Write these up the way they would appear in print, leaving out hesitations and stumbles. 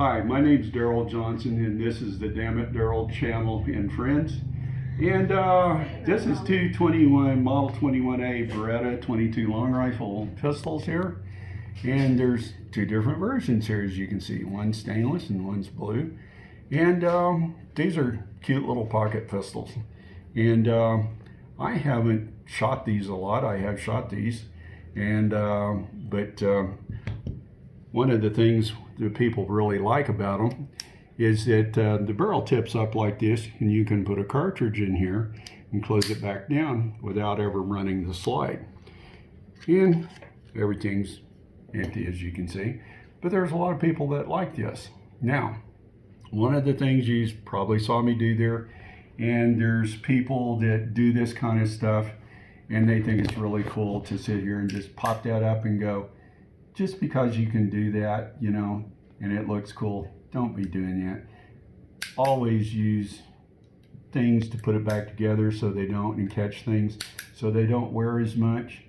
Hi, my name's Darrell Johnson, and this is the Damn It Darrell channel and friends. And this is two Model 21A Beretta 22 long rifle pistols here. And there's two different versions here, as you can see. One's stainless and one's blue. And these are cute little pocket pistols. And I haven't shot these a lot. I have shot these. And but one of the things that people really like about them is that the barrel tips up like this, and you can put a cartridge in here and close it back down without ever running the slide. And everything's empty, as you can see. But there's a lot of people that like this. Now, one of the things you probably saw me do there, and there's people that do this kind of stuff and they think it's really cool to sit here and just pop that up and go, just because you can do that, you know, and it looks cool, don't be doing that. Always use things to put it back together so they don't, and catch things so they don't wear as much.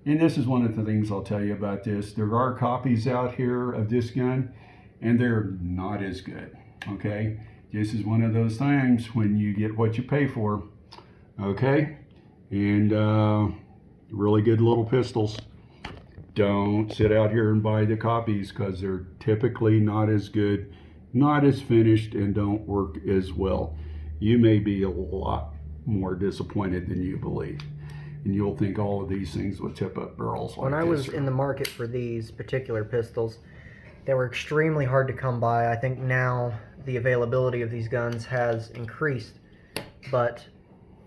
And this is one of the things I'll tell you about this. There are copies out here of this gun, and they're not as good, okay? This is one of those times when you get what you pay for, okay? And really good little pistols. Don't sit out here and buy the copies, because they're typically not as good, not as finished, and don't work as well. You may be a lot more disappointed than you believe. And you'll think all of these things will tip up barrels like When I was in the market for these particular pistols, they were extremely hard to come by. I think now the availability of these guns has increased, but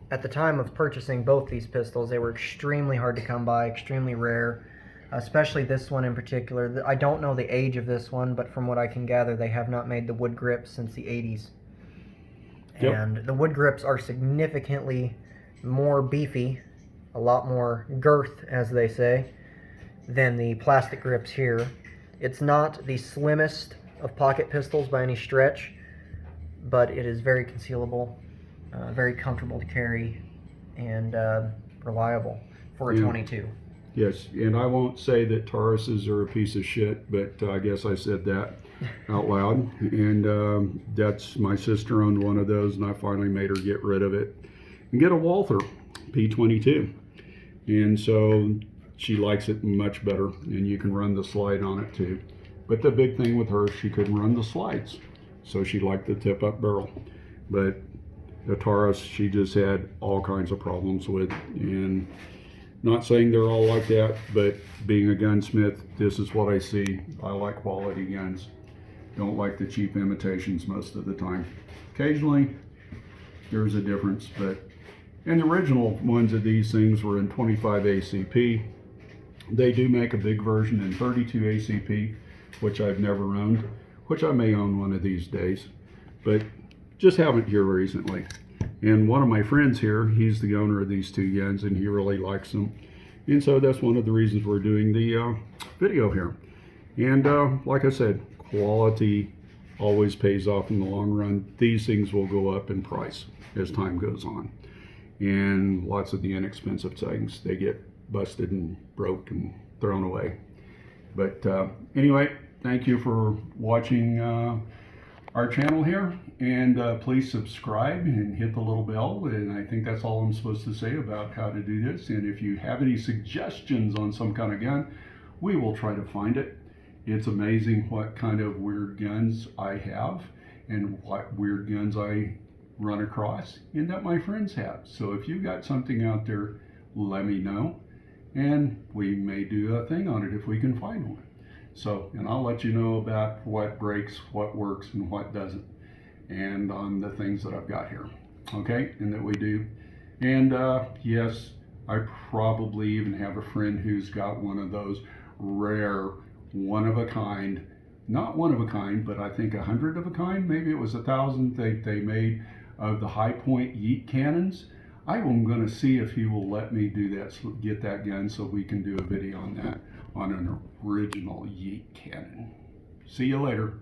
at the time of purchasing both these pistols, they were extremely hard to come by, extremely rare, especially this one in particular. I don't know the age of this one, but from what I can gather, they have not made the wood grips since the 80s. Yep. And the wood grips are significantly more beefy, a lot more girth, as they say, than the plastic grips here. It's not the slimmest of pocket pistols by any stretch, but it is very concealable, very comfortable to carry, and reliable for a 22. Yes, and I won't say that Tauruses are a piece of shit, but I guess I said that out loud. And that's, my sister owned one of those, and I finally made her get rid of it and get a Walther P22. And so she likes it much better, and you can run the slide on it too. But the big thing with her, she couldn't run the slides, so she liked the tip-up barrel. But the Taurus, she just had all kinds of problems with. And not saying they're all like that, but being a gunsmith, this is what I see. I like quality guns. Don't like the cheap imitations most of the time. Occasionally, there's a difference, but and the original ones of these things were in 25 ACP. They do make a big version in 32 ACP, which I've never owned, which I may own one of these days, but just haven't here recently. And one of my friends here, he's the owner of these two guns, and he really likes them. And so that's one of the reasons we're doing the video here. And like I said, quality always pays off in the long run. These things will go up in price as time goes on. And lots of the inexpensive things, they get busted and broke and thrown away. But anyway, thank you for watching our channel here, and please subscribe and hit the little bell. And I think that's all I'm supposed to say about how to do this. And if you have any suggestions on some kind of gun, we will try to find it. It's amazing what kind of weird guns I have and what weird guns I run across and that my friends have. So if you've got something out there, let me know, and we may do a thing on it if we can find one. So, and I'll let you know about what breaks, what works, and what doesn't, and on the things that I've got here, okay, and that we do. And yes, I probably even have a friend who's got one of those rare, one of a kind, not one of a kind, but I think 100 of a kind, maybe it was 1,000 they made of the high point yeet cannons. I'm going to see if he will let me do that, so get that gun, so we can do a video on that, on an original yeet cannon. See you later.